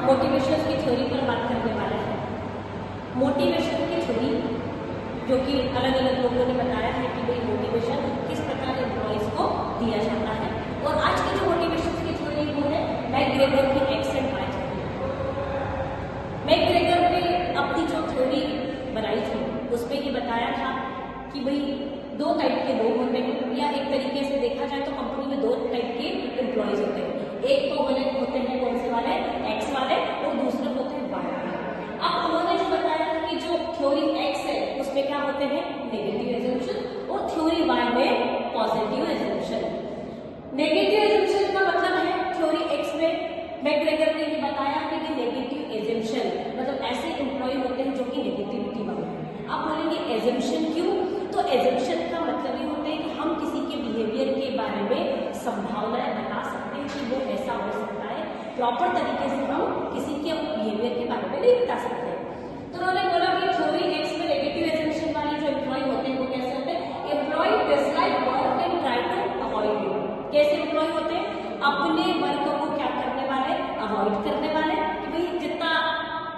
Motivation की theory पर बात करने वाले हैं। मोटिवेशन की थ्योरी जो कि अलग अलग लोगों ने बताया है कि भाई मोटिवेशन किस प्रकार एम्प्लॉइज को दिया जाता है। और आज की जो मोटिवेशन की थ्योरी वो है मैकग्रेगर की X and Y theory. McGregor ने अपनी जो थ्योरी बनाई थी उसमें ये बताया था कि भाई दो टाइप के लोग होते हैं, या एक तरीके से देखा जाए तो कंपनी में दो टाइप के एम्प्लॉयज होते हैं। एक तो होते हैं कौन से वाले, एक्स वाले, और दूसरे होते हैं वाई वाले। अब उन्होंने जो बताया कि जो थ्योरी एक्स है उसमें क्या होते हैं नेगेटिव एजम्पशन, और थ्योरी वाई में पॉजिटिव एजम्पशन। नेगेटिव एजम्पशन का मतलब है थ्योरी एक्स में मैकग्रेगर ने ये बताया कि नेगेटिव एजम्पशन मतलब ऐसे एम्प्लॉय होते हैं जो कि नेगेटिविटी वाले हैं। आप बोलेंगे एजम्पशन क्यों? तो एजम्पशन का मतलब ये होता है कि हम किसी के बिहेवियर के बारे में संभावनाएं बता सकते हैं कि वो ऐसा हो सकता है। प्रॉपर तरीके से हम किसी के बिहेवियर के बारे में नहीं बता सकते। तो उन्होंने बोला कि थ्योरी एक्स में नेगेटिव एजम्पशन वाले जो एम्प्लॉय होते हैं वो कैसे होते हैं? Employee dislike work and try to avoid it. कैसे एम्प्लॉय होते हैं? अपने वर्क को क्या करने वाले, अवॉइड करने वाले, कि भाई जितना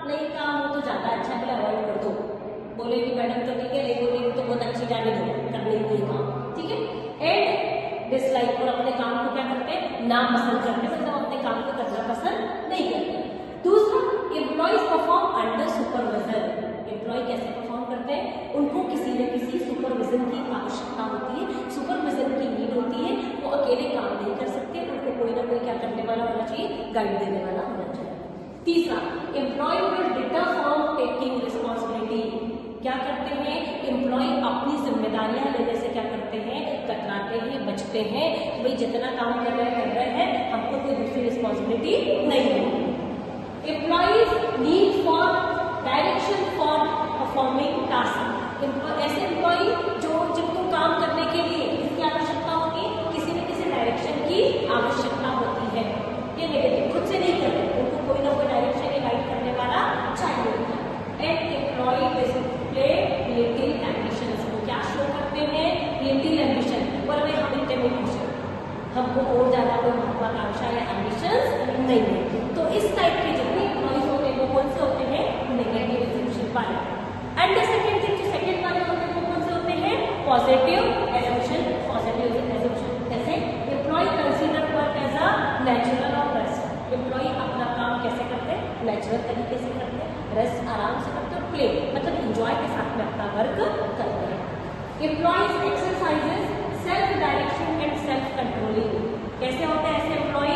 नहीं काम हो तो ज्यादा अच्छा है, अवॉइड कर दो। बोलेगी मैडम तो ठीक है, नहीं बोलेगी तो बहुत अच्छी जाने दो, करने ही नहीं काम, ठीक है। एंड डिसलाइक, और अपने काम को क्या करते हैं ना पसंद करते हैं, मतलब अपने काम को करना पसंद नहीं करते। दूसरा, employees perform under supervision. Employee कैसे परफॉर्म करते हैं? उनको किसी न किसी सुपरविजन की आवश्यकता होती है, सुपरविजन की नीड होती है। वो अकेले काम नहीं कर सकते, उनको कोई ना कोई क्या करने वाला होना चाहिए, गाइड देने वाला होना चाहिए। तीसरा, employee will deter from taking responsibility. क्या करते हैं एम्प्लॉय अपनी जिम्मेदारियां लेने से क्या करते हैं, कतराते हैं, बचते हैं कि भाई जितना काम कर रहे हैं, हमको कोई दूसरी रिस्पॉन्सिबिलिटी नहीं है। Employees need for direction for performing task. ऐसे एम्प्लॉय जिनको काम करने के लिए इसकी आवश्यकता होती है, किसी न किसी डायरेक्शन की आवश्यकता होती है। ये नेगेटिव खुद से नहीं करते, उनको कोई ना कोई डायरेक्शन गाइड करने वाला चाहिए। And employee display creative ambitions. वो क्या शो करते हैं? Creative ambition. और हमें हम इतने में खुश हैं, हमको और ज्यादा कोई महत्वाकांक्षा या एम्बिशंस नहीं है। तो इस टाइप के जितने एम्प्लॉयज होते हैं वो कौन से होते हैं? नेगेटिव एजम्पशन वाले। एंड द सेकंड थिंग, जो सेकंड वाले होते हैं वो कौन से होते हैं? Positive assumption. पॉजिटिव एजम्पशन कैसे? Employee consider work as a natural और रेस्ट। एम्प्लॉय अपना काम कैसे करते हैं? नेचुरल तरीके से करते हैं, रेस्ट आराम से करते हैं, प्ले मतलब एंजॉय के साथ में अपना वर्क करते हैं। Employees exercises self direction and self controlling. कैसे होते हैं ऐसे एम्प्लॉय?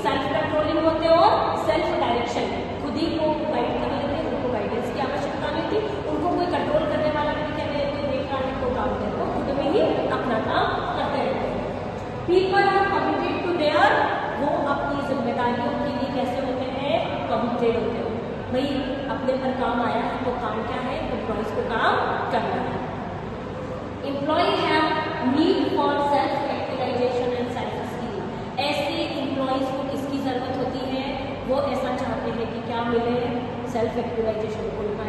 सेल्फ कंट्रोलिंग होते हैं और सेल्फ डायरेक्शन, खुद ही को गाइड कर लेते हैं, उनको गाइडेंस की आवश्यकता नहीं थी, उनको कोई कंट्रोल करने वाला नहीं, क्या मेरे कोई देख रहा है तो काम करते हो, खुद में ही अपना काम करते रहते हैं। People are committed to their, वो अपनी जिम्मेदारियों के लिए कैसे होते हैं? कमिटेड होते हैं। भाई अपने पर काम आया है तो काम क्या है? एम्प्लॉयज को काम करना है। Employee have need for self actualisation and self esteem. ऐसे एम्प्लॉयज को किसकी जरूरत होती है? वो ऐसा चाहते हैं कि क्या मिले? Self actualisation. उनका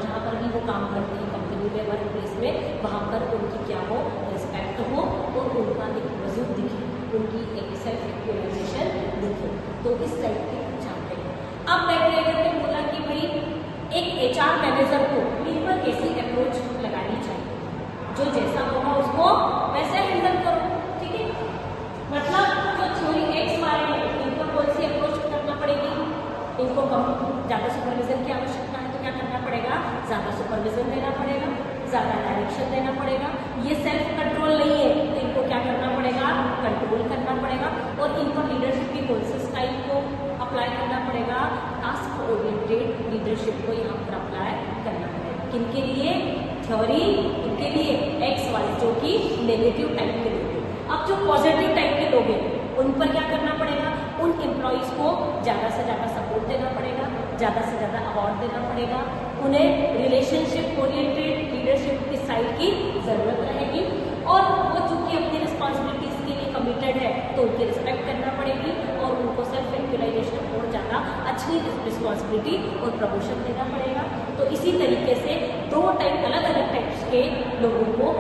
जहाँ पर भी वो काम करते हैं कंपनी में, वर्क प्लेस में, वहाँ पर उनकी क्या हो? रिस्पेक्ट हो और उनका एक वजूद दिखे, उनकी एक सेल्फ एक्चुअलाइजेशन दिखे। तो इस टाइप के चाहते हैं। अब मैकग्रेगर ने बोला कि भाई एक एचआर मैनेजर को टीम पर कैसी अप्रोच लगानी चाहिए, जो जैसा होगा उसको वैसे हैंडल करो, ठीक है। मतलब जो थ्योरी एक्स वाले हैं इनको कौन सी अप्रोच करना पड़ेगी? इनको कम ज़्यादा सुपरविजन की आवश्यकता है तो क्या करना पड़ेगा? ज़्यादा सुपरविजन देना पड़ेगा, ज़्यादा डायरेक्शन देना पड़ेगा। ये सेल्फ कंट्रोल नहीं है तो इनको क्या करना पड़ेगा? कंट्रोल करना पड़ेगा। और इन पर लीडरशिप की कौन से स्टाइल को अप्लाई करना पड़ेगा? टास्क ओरिएंटेड लीडरशिप को यहाँ पर अप्लाई करना पड़ेगा। किनके लिए? थ्योरी इनके लिए एक्स वाले जो कि नेगेटिव टाइप के लोग हैं। अब जो पॉजिटिव टाइप के लोग हैं उन पर क्या करना पड़ेगा? उन एम्प्लॉयज को ज़्यादा से ज़्यादा सपोर्ट देना पड़ेगा, ज़्यादा से ज़्यादा अवार्ड देना पड़ेगा, उन्हें रिलेशनशिप ओरिएंटेड लीडरशिप की साइड की ज़रूरत रहेगी। और वो चूँकि अपनी रिस्पॉन्सिबिलिटीज़ के लिए कमिटेड है तो उनकी रिस्पेक्ट करना पड़ेगी और उनको सेल्फ एक्चुअलाइजेशन और ज़्यादा अच्छी रिस्पॉन्सिबिलिटी और प्रमोशन देना पड़ेगा। तो इसी तरीके से दो टाइप अलग अलग टाइप्स के लोगों को